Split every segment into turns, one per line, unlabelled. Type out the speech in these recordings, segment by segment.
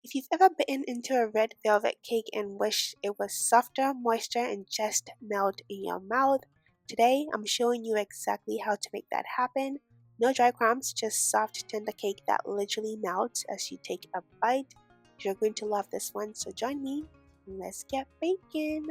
If you've ever bitten into a red velvet cake and wished it was softer, moisture, and just melt in your mouth, today I'm showing you exactly how to make that happen. No dry crumbs, just soft, tender cake that literally melts as you take a bite. You're going to love this one, so join me and let's get baking.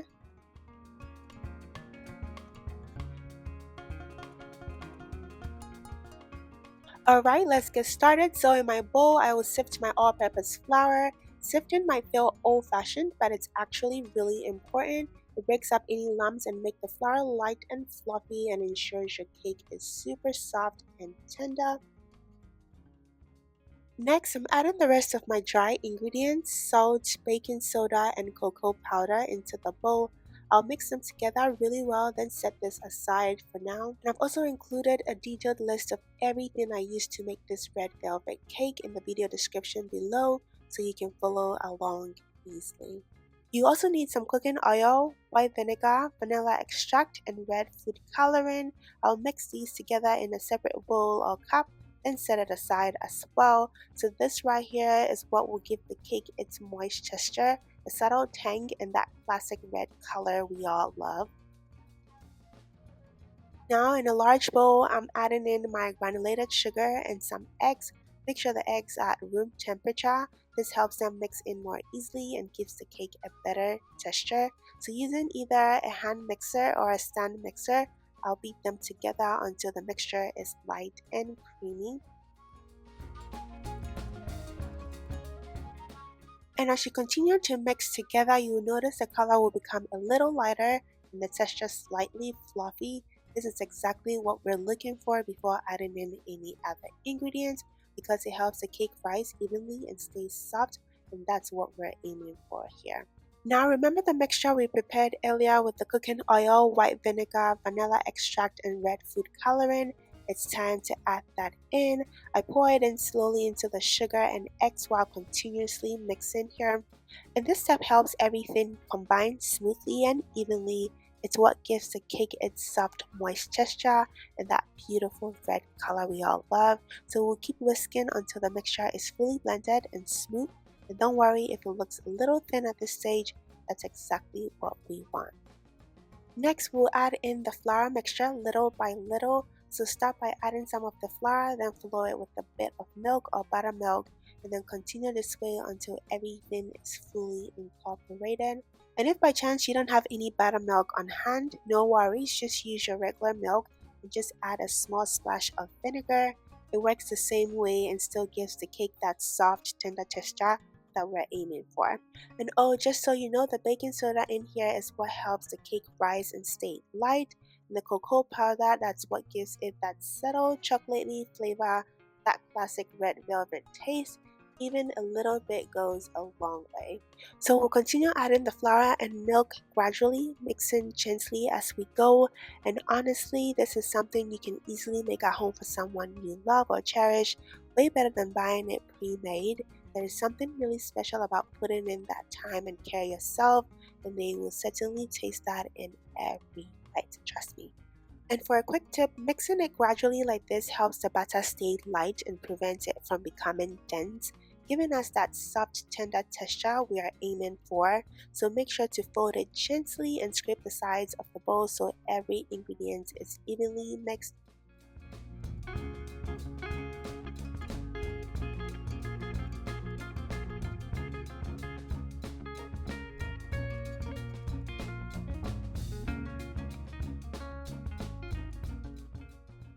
Alright, let's get started. So in my bowl, I will sift my all-purpose flour. Sifting might feel old-fashioned, but it's actually really important. It breaks up any lumps and make the flour light and fluffy and ensures your cake is super soft and tender. Next, I'm adding the rest of my dry ingredients, salt, baking soda, and cocoa powder into the bowl. I'll mix them together really well, then set this aside for now. And I've also included a detailed list of everything I used to make this red velvet cake in the video description below, so you can follow along easily. You also need some cooking oil, white vinegar, vanilla extract, and red food coloring. I'll mix these together in a separate bowl or cup and set it aside as well. So this right here is what will give the cake its moist texture, a subtle tang, and that classic red color we all love. Now in a large bowl, I'm adding in my granulated sugar and some eggs. Make sure the eggs are at room temperature. This helps them mix in more easily and gives the cake a better texture. So using either a hand mixer or a stand mixer, I'll beat them together until the mixture is light and creamy. And as you continue to mix together, you will notice the color will become a little lighter and the texture slightly fluffy. This is exactly what we're looking for before adding in any other ingredients, because it helps the cake rise evenly and stay soft, and that's what we're aiming for here. Now remember the mixture we prepared earlier with the cooking oil, white vinegar, vanilla extract, and red food coloring. It's time to add that in. I pour it in slowly into the sugar and eggs while continuously mixing here. And this step helps everything combine smoothly and evenly. It's what gives the cake its soft, moist texture and that beautiful red color we all love. So we'll keep whisking until the mixture is fully blended and smooth. And don't worry if it looks a little thin at this stage, that's exactly what we want. Next, we'll add in the flour mixture little by little. So start by adding some of the flour, then flow it with a bit of milk or buttermilk, and then continue this way until everything is fully incorporated. And if by chance you don't have any buttermilk on hand, no worries, just use your regular milk and just add a small splash of vinegar. It works the same way and still gives the cake that soft, tender texture that we're aiming for. And oh, just so you know, the baking soda in here is what helps the cake rise and stay light. And the cocoa powder, that's what gives it that subtle chocolatey flavor, that classic red velvet taste. Even a little bit goes a long way. So we'll continue adding the flour and milk gradually, mixing gently as we go. And honestly, this is something you can easily make at home for someone you love or cherish, way better than buying it pre-made. There is something really special about putting in that time and care yourself, and they will certainly taste that in every bite, trust me. And for a quick tip, mixing it gradually like this helps the batter stay light and prevents it from becoming dense, giving us that soft, tender texture we are aiming for. So make sure to fold it gently and scrape the sides of the bowl so every ingredient is evenly mixed.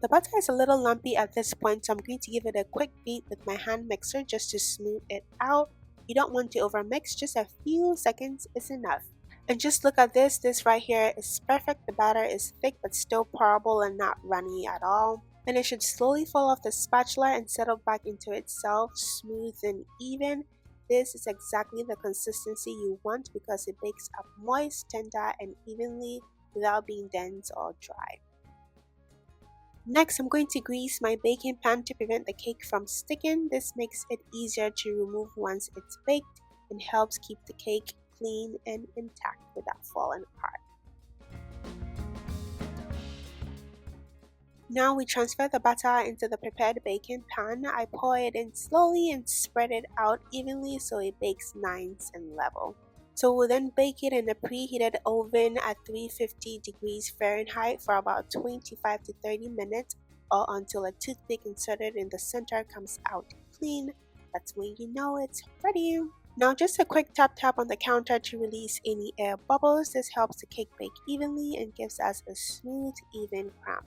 The butter is a little lumpy at this point, so I'm going to give it a quick beat with my hand mixer just to smooth it out. You don't want to overmix, just a few seconds is enough. And just look at this right here is perfect. The batter is thick but still pourable and not runny at all. And it should slowly fall off the spatula and settle back into itself, smooth and even. This is exactly the consistency you want because it bakes up moist, tender, and evenly without being dense or dry. Next, I'm going to grease my baking pan to prevent the cake from sticking. This makes it easier to remove once it's baked and helps keep the cake clean and intact without falling apart. Now we transfer the butter into the prepared baking pan. I pour it in slowly and spread it out evenly so it bakes nice and level. So we'll then bake it in a preheated oven at 350 degrees Fahrenheit for about 25 to 30 minutes, or until a toothpick inserted in the center comes out clean. That's when you know it's ready. Now just a quick tap on the counter to release any air bubbles. This helps the cake bake evenly and gives us a smooth, even crumb.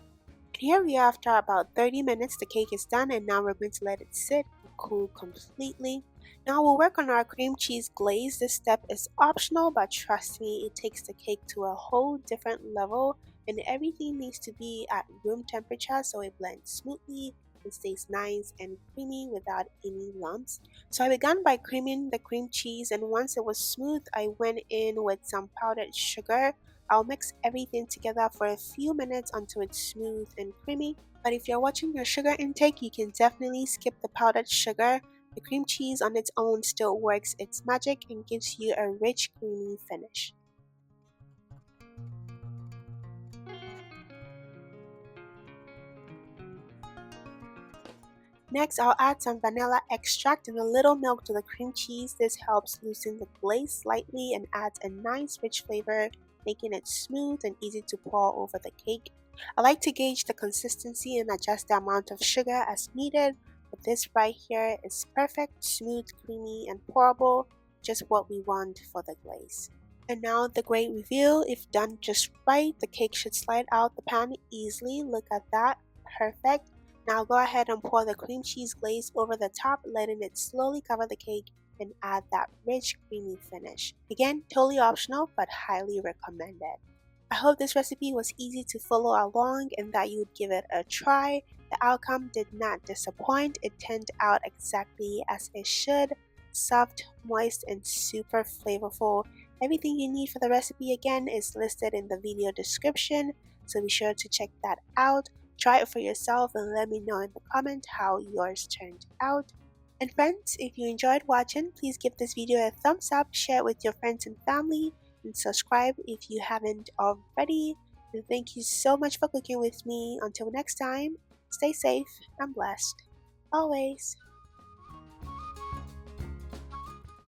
Here we are after about 30 minutes. The cake is done, and now we're going to let it sit and cool completely. Now we'll work on our cream cheese glaze. This step is optional, but trust me, it takes the cake to a whole different level, and everything needs to be at room temperature so it blends smoothly and stays nice and creamy without any lumps. So I began by creaming the cream cheese, and once it was smooth, I went in with some powdered sugar. I'll mix everything together for a few minutes until it's smooth and creamy. But if you're watching your sugar intake, you can definitely skip the powdered sugar. The cream cheese on its own still works its magic and gives you a rich, creamy finish. Next, I'll add some vanilla extract and a little milk to the cream cheese. This helps loosen the glaze slightly and adds a nice rich flavor, making it smooth and easy to pour over the cake. I like to gauge the consistency and adjust the amount of sugar as needed, but this right here is perfect, smooth, creamy, and pourable, just what we want for the glaze. And now the great reveal. If done just right, the cake should slide out the pan easily. Look at that, perfect. Now go ahead and pour the cream cheese glaze over the top, letting it slowly cover the cake and add that rich, creamy finish. Again, totally optional, but highly recommended. I hope this recipe was easy to follow along and that you would give it a try. The outcome did not disappoint. It turned out exactly as it should. Soft, moist, and super flavorful. Everything you need for the recipe again is listed in the video description, so be sure to check that out. Try it for yourself and let me know in the comment how yours turned out. And friends, if you enjoyed watching, please give this video a thumbs up, share it with your friends and family, and subscribe if you haven't already. And thank you so much for cooking with me. Until next time, stay safe and blessed. Always.